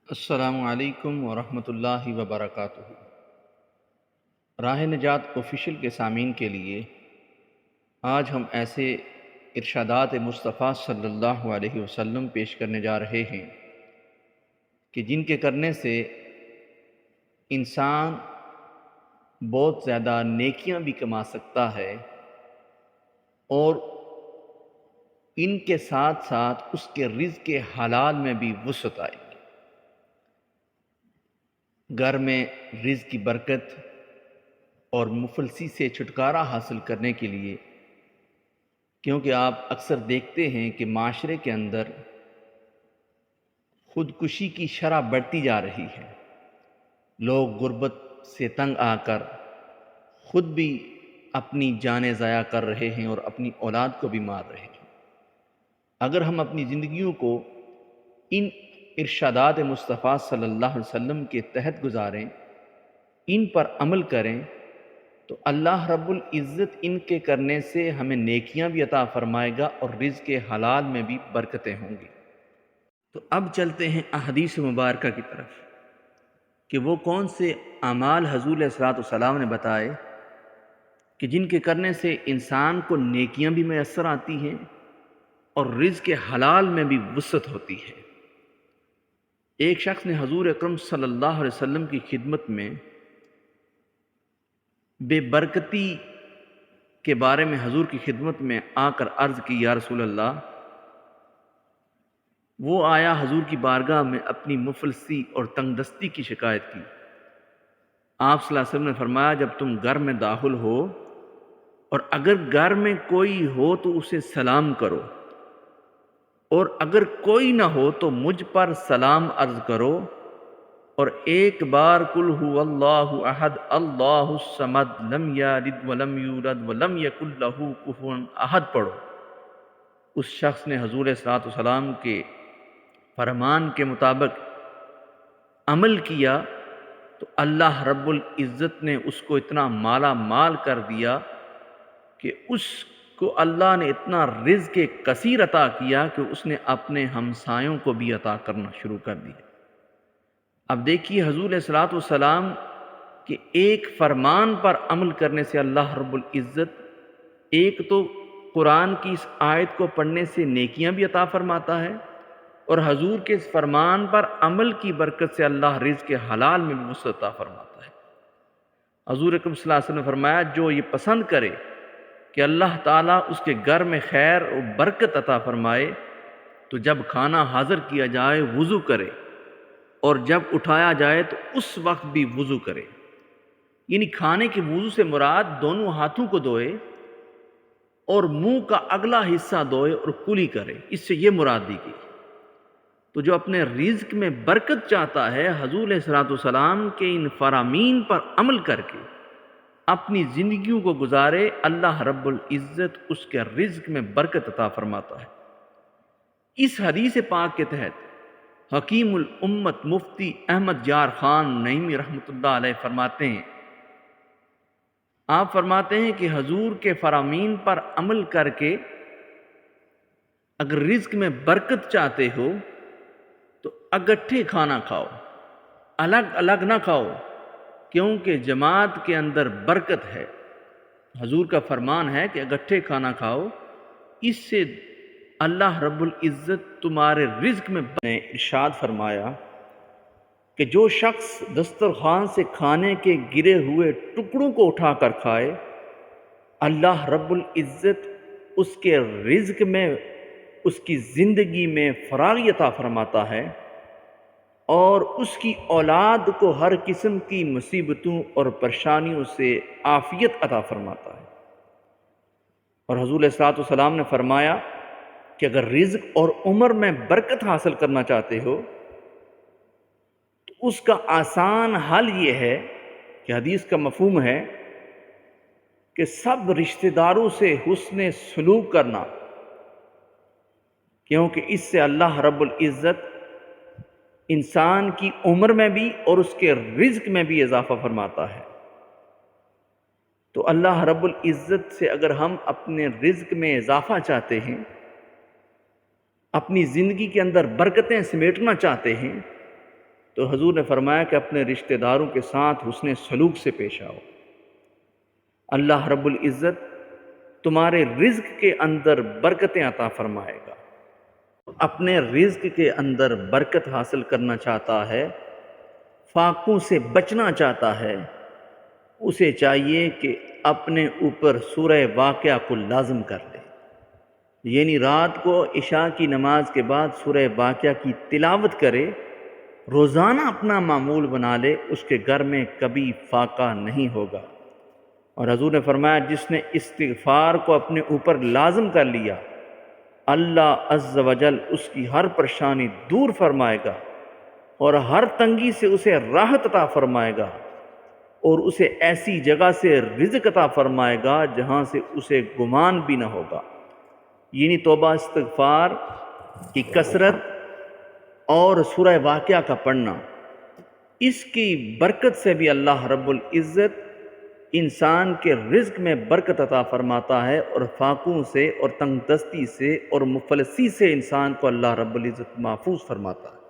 السلام علیکم ورحمۃ اللہ وبرکاتہ۔ راہ نجات آفیشیل کے سامعین کے لیے آج ہم ایسے ارشادات مصطفیٰ صلی اللہ علیہ وسلم پیش کرنے جا رہے ہیں کہ جن کے کرنے سے انسان بہت زیادہ نیکیاں بھی کما سکتا ہے اور ان کے ساتھ ساتھ اس کے رزق کے حلال میں بھی وسعت آئے گی۔ گھر میں رزق کی برکت اور مفلسی سے چھٹکارا حاصل کرنے کے لیے، کیونکہ آپ اکثر دیکھتے ہیں کہ معاشرے کے اندر خودکشی کی شرح بڑھتی جا رہی ہے۔ لوگ غربت سے تنگ آ کر خود بھی اپنی جانیں ضائع کر رہے ہیں اور اپنی اولاد کو بھی مار رہے ہیں۔ اگر ہم اپنی زندگیوں کو ان ارشادات مصطفیٰ صلی اللہ علیہ وسلم کے تحت گزاریں، ان پر عمل کریں، تو اللہ رب العزت ان کے کرنے سے ہمیں نیکیاں بھی عطا فرمائے گا اور رزق حلال میں بھی برکتیں ہوں گی۔ تو اب چلتے ہیں احادیث مبارکہ کی طرف کہ وہ کون سے اعمال حضور علیہ الصلوۃ والسلام نے بتائے کہ جن کے کرنے سے انسان کو نیکیاں بھی میسر آتی ہیں اور رزق حلال میں بھی وسعت ہوتی ہے۔ ایک شخص نے حضور اکرم صلی اللہ علیہ وسلم کی خدمت میں بے برکتی کے بارے میں حضور کی خدمت میں آ کر عرض کی، یا رسول اللہ، وہ آیا حضور کی بارگاہ میں اپنی مفلسی اور تنگ دستی کی شکایت کی۔ آپ صلی اللہ علیہ وسلم نے فرمایا، جب تم گھر میں داخل ہو اور اگر گھر میں کوئی ہو تو اسے سلام کرو، اور اگر کوئی نہ ہو تو مجھ پر سلام عرض کرو، اور ایک بار قل هو اللہ احد اللہ الصمد لم یلد ولم یولد ولم یکن لہ کفوا احد پڑھو۔ اس شخص نے حضور صلی اللہ علیہ وسلم کے فرمان کے مطابق عمل کیا تو اللہ رب العزت نے اس کو اتنا مالا مال کر دیا کہ اس کو اللہ نے اتنا رزق کثیر عطا کیا کہ اس نے اپنے ہمسایوں کو بھی عطا کرنا شروع کر دیا۔ اب دیکھیے حضور علیہ الصلوۃ والسلام کہ ایک فرمان پر عمل کرنے سے اللہ رب العزت ایک تو قرآن کی اس آیت کو پڑھنے سے نیکیاں بھی عطا فرماتا ہے، اور حضور کے اس فرمان پر عمل کی برکت سے اللہ رزق حلال میں بھی وسعت عطا فرماتا ہے۔ حضور اکرم صلی اللہ علیہ وسلم نے فرمایا، جو یہ پسند کرے کہ اللہ تعالیٰ اس کے گھر میں خیر و برکت عطا فرمائے تو جب کھانا حاضر کیا جائے وضو کرے، اور جب اٹھایا جائے تو اس وقت بھی وضو کرے۔ یعنی کھانے کے وضو سے مراد دونوں ہاتھوں کو دھوئے اور منہ کا اگلا حصہ دھوئے اور کلی کرے، اس سے یہ مراد دی گئی۔ تو جو اپنے رزق میں برکت چاہتا ہے، حضور علیہ الصلوۃ والسلام کے ان فرامین پر عمل کر کے اپنی زندگیوں کو گزارے، اللہ رب العزت اس کے رزق میں برکت عطا فرماتا ہے۔ اس حدیث پاک کے تحت حکیم الامت مفتی احمد یار خان نعیمی رحمۃ اللہ علیہ فرماتے ہیں، آپ فرماتے ہیں کہ حضور کے فرامین پر عمل کر کے اگر رزق میں برکت چاہتے ہو تو اکٹھے کھانا کھاؤ، الگ الگ نہ کھاؤ، کیونکہ جماعت کے اندر برکت ہے۔ حضور کا فرمان ہے کہ اکٹھے کھانا کھاؤ، اس سے اللہ رب العزت تمہارے رزق میں نے ارشاد فرمایا کہ جو شخص دسترخوان سے کھانے کے گرے ہوئے ٹکڑوں کو اٹھا کر کھائے، اللہ رب العزت اس کے رزق میں، اس کی زندگی میں فراغی عطا فرماتا ہے، اور اس کی اولاد کو ہر قسم کی مصیبتوں اور پریشانیوں سے عافیت عطا فرماتا ہے۔ اور حضور علیہ الصلوۃ والسلام نے فرمایا کہ اگر رزق اور عمر میں برکت حاصل کرنا چاہتے ہو تو اس کا آسان حل یہ ہے کہ حدیث کا مفہوم ہے کہ سب رشتہ داروں سے حسن سلوک کرنا، کیونکہ اس سے اللہ رب العزت انسان کی عمر میں بھی اور اس کے رزق میں بھی اضافہ فرماتا ہے۔ تو اللہ رب العزت سے اگر ہم اپنے رزق میں اضافہ چاہتے ہیں، اپنی زندگی کے اندر برکتیں سمیٹنا چاہتے ہیں، تو حضور نے فرمایا کہ اپنے رشتہ داروں کے ساتھ حسن سلوک سے پیش آؤ، اللہ رب العزت تمہارے رزق کے اندر برکتیں عطا فرمائے گا۔ اپنے رزق کے اندر برکت حاصل کرنا چاہتا ہے، فاقوں سے بچنا چاہتا ہے، اسے چاہیے کہ اپنے اوپر سورہ واقعہ کو لازم کر لے، یعنی رات کو عشاء کی نماز کے بعد سورہ واقعہ کی تلاوت کرے، روزانہ اپنا معمول بنا لے، اس کے گھر میں کبھی فاقہ نہیں ہوگا۔ اور حضور نے فرمایا جس نے استغفار کو اپنے اوپر لازم کر لیا، اللہ عز و جل اس کی ہر پریشانی دور فرمائے گا اور ہر تنگی سے اسے راحت عطا فرمائے گا، اور اسے ایسی جگہ سے رزق عطا فرمائے گا جہاں سے اسے گمان بھی نہ ہوگا۔ یعنی توبہ استغفار کی کثرت اور سورہ واقعہ کا پڑھنا، اس کی برکت سے بھی اللہ رب العزت انسان کے رزق میں برکت عطا فرماتا ہے، اور فاقوں سے اور تنگ دستی سے اور مفلسی سے انسان کو اللہ رب العزت محفوظ فرماتا ہے۔